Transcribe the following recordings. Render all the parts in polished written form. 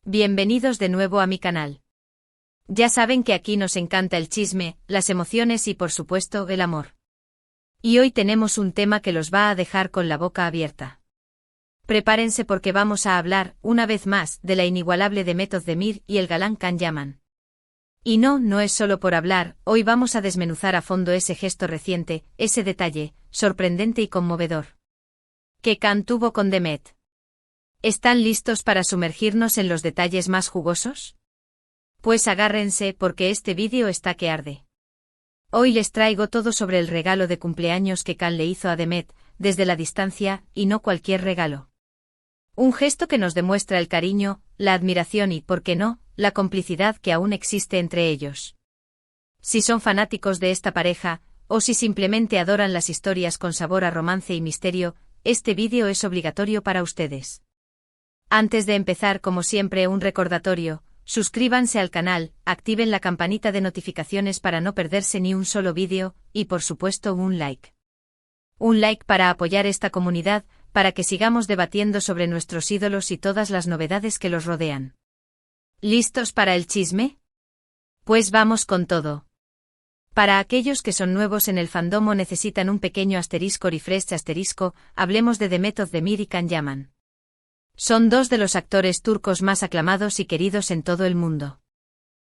Bienvenidos de nuevo a mi canal. Ya saben que aquí nos encanta el chisme, las emociones y por supuesto el amor. Y hoy tenemos un tema que los va a dejar con la boca abierta. Prepárense porque vamos a hablar, una vez más, de la inigualable Demet Özdemir y el galán Can Yaman. Y no es solo por hablar, hoy vamos a desmenuzar a fondo ese gesto reciente, ese detalle, sorprendente y conmovedor, que Can tuvo con Demet. ¿Están listos para sumergirnos en los detalles más jugosos? Pues agárrense porque este vídeo está que arde. Hoy les traigo todo sobre el regalo de cumpleaños que Can le hizo a Demet, desde la distancia, y no cualquier regalo. Un gesto que nos demuestra el cariño, la admiración y, ¿por qué no?, la complicidad que aún existe entre ellos. Si son fanáticos de esta pareja, o si simplemente adoran las historias con sabor a romance y misterio, este vídeo es obligatorio para ustedes. Antes de empezar, como siempre, un recordatorio: suscríbanse al canal, activen la campanita de notificaciones para no perderse ni un solo vídeo, y por supuesto un like. Un like para apoyar esta comunidad, para que sigamos debatiendo sobre nuestros ídolos y todas las novedades que los rodean. ¿Listos para el chisme? Pues vamos con todo. Para aquellos que son nuevos en el fandom o necesitan un pequeño asterisco refresh asterisco, hablemos de Demet Özdemir y Can Yaman. Son dos de los actores turcos más aclamados y queridos en todo el mundo.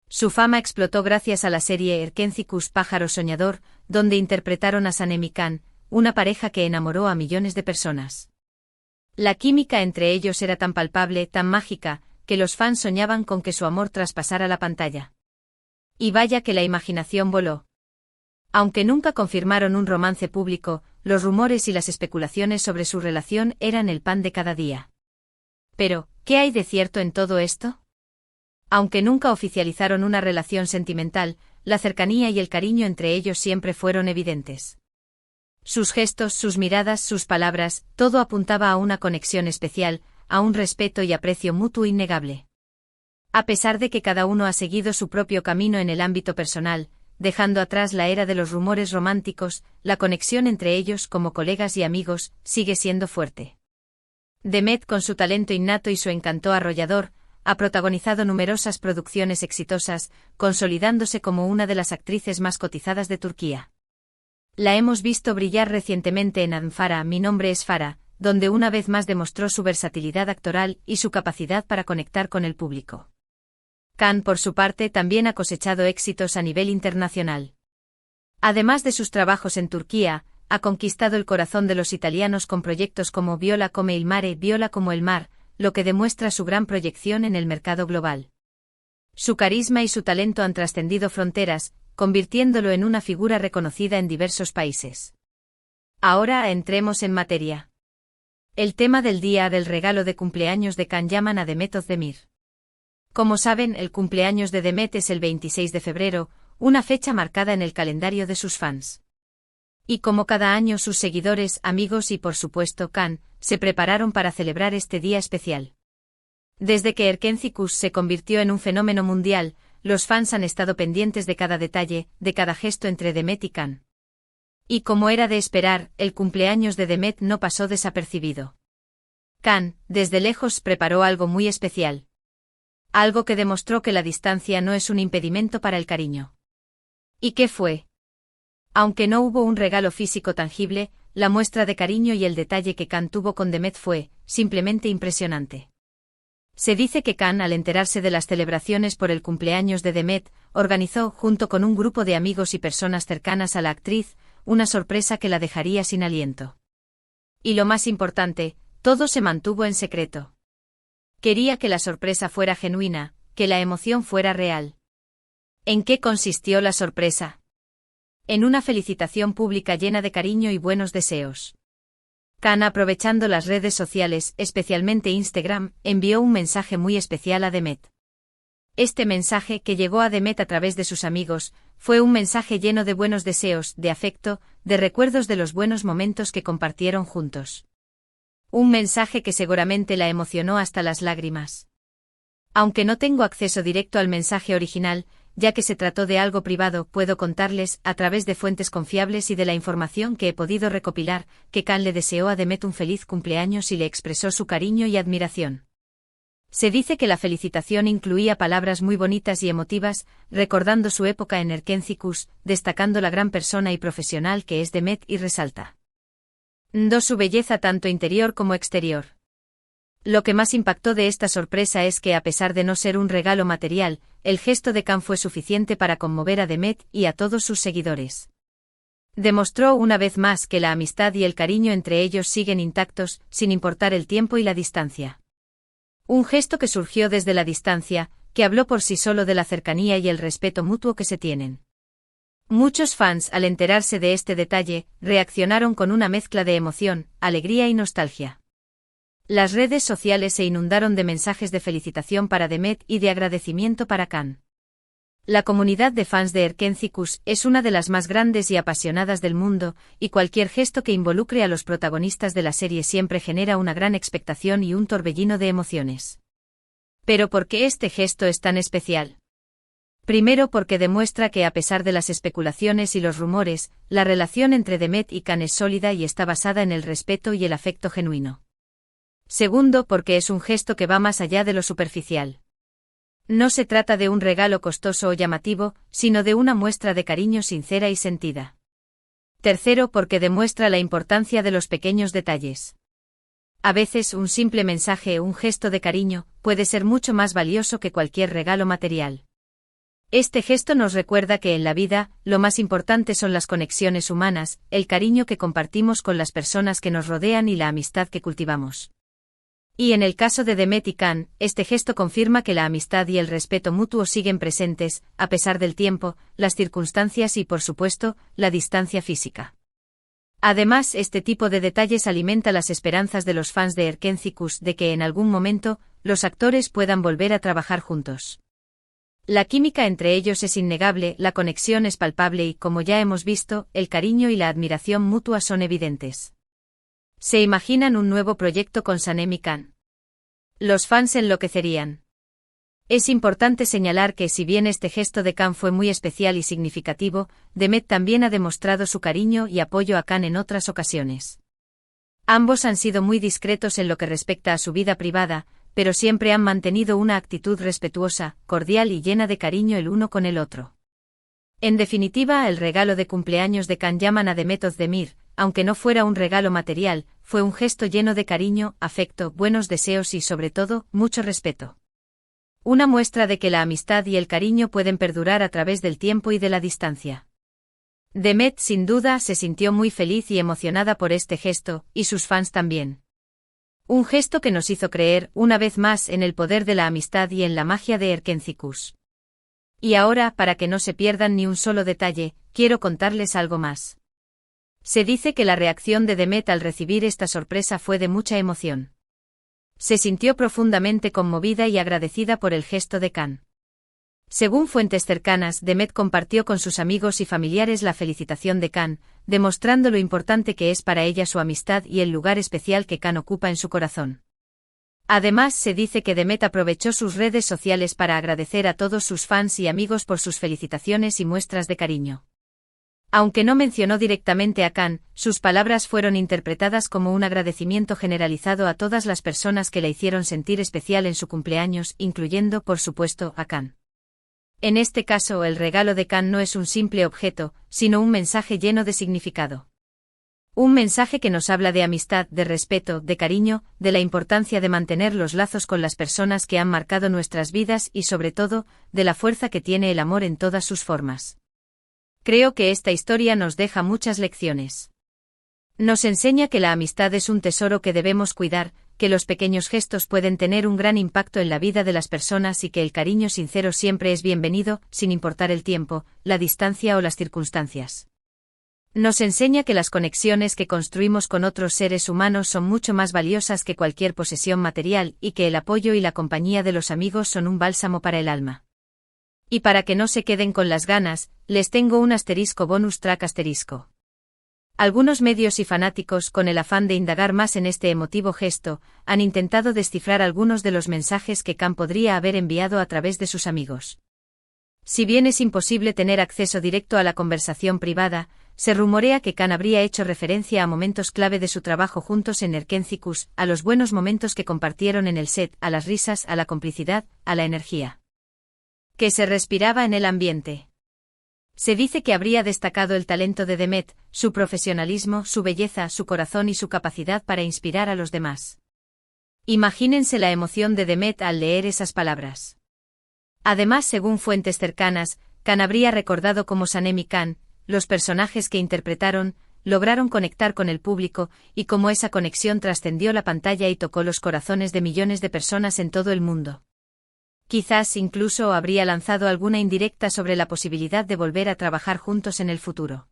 Su fama explotó gracias a la serie Erkenci Pájaro Soñador, donde interpretaron a Sanem y Can, una pareja que enamoró a millones de personas. La química entre ellos era tan palpable, tan mágica, que los fans soñaban con que su amor traspasara la pantalla. Y vaya que la imaginación voló. Aunque nunca confirmaron un romance público, los rumores y las especulaciones sobre su relación eran el pan de cada día. Pero, ¿qué hay de cierto en todo esto? Aunque nunca oficializaron una relación sentimental, la cercanía y el cariño entre ellos siempre fueron evidentes. Sus gestos, sus miradas, sus palabras, todo apuntaba a una conexión especial, a un respeto y aprecio mutuo innegable. A pesar de que cada uno ha seguido su propio camino en el ámbito personal, dejando atrás la era de los rumores románticos, la conexión entre ellos como colegas y amigos sigue siendo fuerte. Demet, con su talento innato y su encanto arrollador, ha protagonizado numerosas producciones exitosas, consolidándose como una de las actrices más cotizadas de Turquía. La hemos visto brillar recientemente en Adem, Mi nombre es Farah, donde una vez más demostró su versatilidad actoral y su capacidad para conectar con el público. Can, por su parte, también ha cosechado éxitos a nivel internacional. Además de sus trabajos en Turquía, ha conquistado el corazón de los italianos con proyectos como Viola come il mare, Viola como el mar, lo que demuestra su gran proyección en el mercado global. Su carisma y su talento han trascendido fronteras, convirtiéndolo en una figura reconocida en diversos países. Ahora entremos en materia. El tema del día del regalo de cumpleaños de Can Yaman a Demet Özdemir. Como saben, el cumpleaños de Demet es el 26 de febrero, una fecha marcada en el calendario de sus fans. Y como cada año sus seguidores, amigos y por supuesto Can, se prepararon para celebrar este día especial. Desde que Erkenci se convirtió en un fenómeno mundial, los fans han estado pendientes de cada detalle, de cada gesto entre Demet y Can. Y como era de esperar, el cumpleaños de Demet no pasó desapercibido. Can, desde lejos, preparó algo muy especial. Algo que demostró que la distancia no es un impedimento para el cariño. ¿Y qué fue? Aunque no hubo un regalo físico tangible, la muestra de cariño y el detalle que Can tuvo con Demet fue, simplemente impresionante. Se dice que Can, al enterarse de las celebraciones por el cumpleaños de Demet, organizó, junto con un grupo de amigos y personas cercanas a la actriz, una sorpresa que la dejaría sin aliento. Y lo más importante, todo se mantuvo en secreto. Quería que la sorpresa fuera genuina, que la emoción fuera real. ¿En qué consistió la sorpresa? En una felicitación pública llena de cariño y buenos deseos. Can, aprovechando las redes sociales, especialmente Instagram, envió un mensaje muy especial a Demet. Este mensaje, que llegó a Demet a través de sus amigos, fue un mensaje lleno de buenos deseos, de afecto, de recuerdos de los buenos momentos que compartieron juntos. Un mensaje que seguramente la emocionó hasta las lágrimas. Aunque no tengo acceso directo al mensaje original, ya que se trató de algo privado, puedo contarles, a través de fuentes confiables y de la información que he podido recopilar, que Can le deseó a Demet un feliz cumpleaños y le expresó su cariño y admiración. Se dice que la felicitación incluía palabras muy bonitas y emotivas, recordando su época en Erkenciskus, destacando la gran persona y profesional que es Demet y resalta su belleza tanto interior como exterior. Lo que más impactó de esta sorpresa es que a pesar de no ser un regalo material, el gesto de Can fue suficiente para conmover a Demet y a todos sus seguidores. Demostró una vez más que la amistad y el cariño entre ellos siguen intactos, sin importar el tiempo y la distancia. Un gesto que surgió desde la distancia, que habló por sí solo de la cercanía y el respeto mutuo que se tienen. Muchos fans, al enterarse de este detalle, reaccionaron con una mezcla de emoción, alegría y nostalgia. Las redes sociales se inundaron de mensajes de felicitación para Demet y de agradecimiento para Can. La comunidad de fans de Erkenciskus es una de las más grandes y apasionadas del mundo, y cualquier gesto que involucre a los protagonistas de la serie siempre genera una gran expectación y un torbellino de emociones. Pero ¿por qué este gesto es tan especial? Primero porque demuestra que a pesar de las especulaciones y los rumores, la relación entre Demet y Can es sólida y está basada en el respeto y el afecto genuino. Segundo porque es un gesto que va más allá de lo superficial. No se trata de un regalo costoso o llamativo, sino de una muestra de cariño sincera y sentida. Tercero porque demuestra la importancia de los pequeños detalles. A veces un simple mensaje o un gesto de cariño puede ser mucho más valioso que cualquier regalo material. Este gesto nos recuerda que en la vida, lo más importante son las conexiones humanas, el cariño que compartimos con las personas que nos rodean y la amistad que cultivamos. Y en el caso de Demet y Can, este gesto confirma que la amistad y el respeto mutuo siguen presentes, a pesar del tiempo, las circunstancias y, por supuesto, la distancia física. Además, este tipo de detalles alimenta las esperanzas de los fans de Erkenciskus de que en algún momento, los actores puedan volver a trabajar juntos. La química entre ellos es innegable, la conexión es palpable y, como ya hemos visto, el cariño y la admiración mutua son evidentes. ¿Se imaginan un nuevo proyecto con Sanem y Can? Los fans enloquecerían. Es importante señalar que si bien este gesto de Can fue muy especial y significativo, Demet también ha demostrado su cariño y apoyo a Can en otras ocasiones. Ambos han sido muy discretos en lo que respecta a su vida privada, pero siempre han mantenido una actitud respetuosa, cordial y llena de cariño el uno con el otro. En definitiva, el regalo de cumpleaños de Can llaman a Demet Özdemir, aunque no fuera un regalo material, fue un gesto lleno de cariño, afecto, buenos deseos y sobre todo, mucho respeto. Una muestra de que la amistad y el cariño pueden perdurar a través del tiempo y de la distancia. Demet sin duda se sintió muy feliz y emocionada por este gesto, y sus fans también. Un gesto que nos hizo creer, una vez más, en el poder de la amistad y en la magia de Erkenciskus. Y ahora, para que no se pierdan ni un solo detalle, quiero contarles algo más. Se dice que la reacción de Demet al recibir esta sorpresa fue de mucha emoción. Se sintió profundamente conmovida y agradecida por el gesto de Can. Según fuentes cercanas, Demet compartió con sus amigos y familiares la felicitación de Can, demostrando lo importante que es para ella su amistad y el lugar especial que Can ocupa en su corazón. Además, se dice que Demet aprovechó sus redes sociales para agradecer a todos sus fans y amigos por sus felicitaciones y muestras de cariño. Aunque no mencionó directamente a Can, sus palabras fueron interpretadas como un agradecimiento generalizado a todas las personas que la hicieron sentir especial en su cumpleaños, incluyendo, por supuesto, a Can. En este caso, el regalo de Can no es un simple objeto, sino un mensaje lleno de significado. Un mensaje que nos habla de amistad, de respeto, de cariño, de la importancia de mantener los lazos con las personas que han marcado nuestras vidas y, sobre todo, de la fuerza que tiene el amor en todas sus formas. Creo que esta historia nos deja muchas lecciones. Nos enseña que la amistad es un tesoro que debemos cuidar, que los pequeños gestos pueden tener un gran impacto en la vida de las personas y que el cariño sincero siempre es bienvenido, sin importar el tiempo, la distancia o las circunstancias. Nos enseña que las conexiones que construimos con otros seres humanos son mucho más valiosas que cualquier posesión material y que el apoyo y la compañía de los amigos son un bálsamo para el alma. Y para que no se queden con las ganas, les tengo un asterisco bonus track asterisco. Algunos medios y fanáticos, con el afán de indagar más en este emotivo gesto, han intentado descifrar algunos de los mensajes que Can podría haber enviado a través de sus amigos. Si bien es imposible tener acceso directo a la conversación privada, se rumorea que Khan habría hecho referencia a momentos clave de su trabajo juntos en Erkencis, a los buenos momentos que compartieron en el set, a las risas, a la complicidad, a la energía que se respiraba en el ambiente. Se dice que habría destacado el talento de Demet, su profesionalismo, su belleza, su corazón y su capacidad para inspirar a los demás. Imagínense la emoción de Demet al leer esas palabras. Además, según fuentes cercanas, Khan habría recordado cómo Sanem y Khan, los personajes que interpretaron, lograron conectar con el público, y cómo esa conexión trascendió la pantalla y tocó los corazones de millones de personas en todo el mundo. Quizás incluso habría lanzado alguna indirecta sobre la posibilidad de volver a trabajar juntos en el futuro.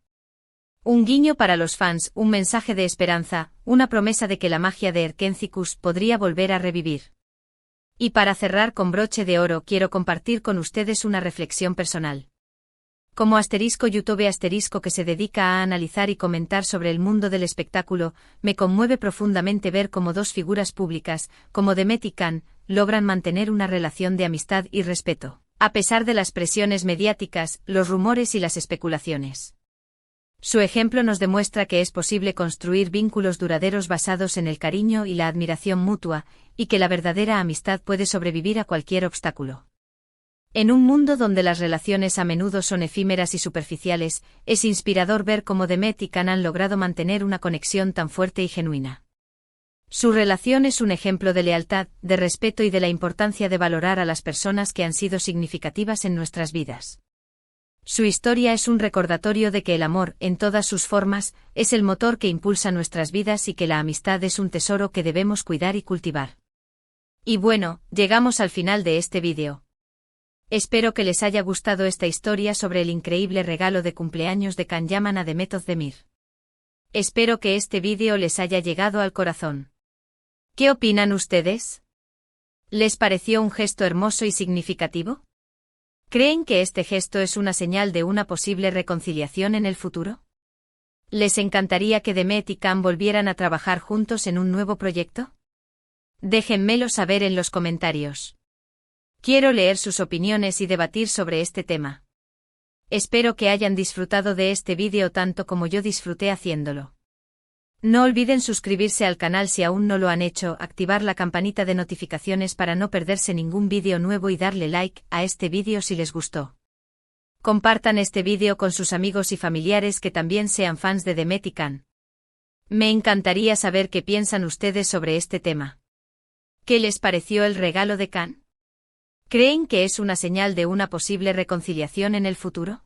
Un guiño para los fans, un mensaje de esperanza, una promesa de que la magia de Erkencis podría volver a revivir. Y para cerrar con broche de oro, quiero compartir con ustedes una reflexión personal. Como *YouTube* que se dedica a analizar y comentar sobre el mundo del espectáculo, me conmueve profundamente ver cómo dos figuras públicas, como Demet y Khan, logran mantener una relación de amistad y respeto, a pesar de las presiones mediáticas, los rumores y las especulaciones. Su ejemplo nos demuestra que es posible construir vínculos duraderos basados en el cariño y la admiración mutua, y que la verdadera amistad puede sobrevivir a cualquier obstáculo. En un mundo donde las relaciones a menudo son efímeras y superficiales, es inspirador ver cómo Demet y Khan han logrado mantener una conexión tan fuerte y genuina. Su relación es un ejemplo de lealtad, de respeto y de la importancia de valorar a las personas que han sido significativas en nuestras vidas. Su historia es un recordatorio de que el amor, en todas sus formas, es el motor que impulsa nuestras vidas y que la amistad es un tesoro que debemos cuidar y cultivar. Y bueno, llegamos al final de este vídeo. Espero que les haya gustado esta historia sobre el increíble regalo de cumpleaños de Khan Yaman a Demet Özdemir. Espero que este vídeo les haya llegado al corazón. ¿Qué opinan ustedes? ¿Les pareció un gesto hermoso y significativo? ¿Creen que este gesto es una señal de una posible reconciliación en el futuro? ¿Les encantaría que Demet y Khan volvieran a trabajar juntos en un nuevo proyecto? Déjenmelo saber en los comentarios. Quiero leer sus opiniones y debatir sobre este tema. Espero que hayan disfrutado de este vídeo tanto como yo disfruté haciéndolo. No olviden suscribirse al canal si aún no lo han hecho, activar la campanita de notificaciones para no perderse ningún vídeo nuevo y darle like a este vídeo si les gustó. Compartan este vídeo con sus amigos y familiares que también sean fans de Demet y Khan. Me encantaría saber qué piensan ustedes sobre este tema. ¿Qué les pareció el regalo de Khan? ¿Creen que es una señal de una posible reconciliación en el futuro?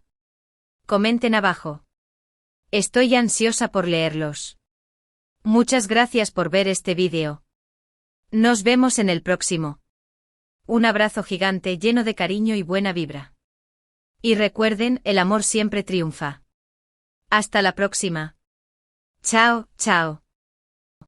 Comenten abajo. Estoy ansiosa por leerlos. Muchas gracias por ver este vídeo. Nos vemos en el próximo. Un abrazo gigante lleno de cariño y buena vibra. Y recuerden, el amor siempre triunfa. Hasta la próxima. Chao, chao.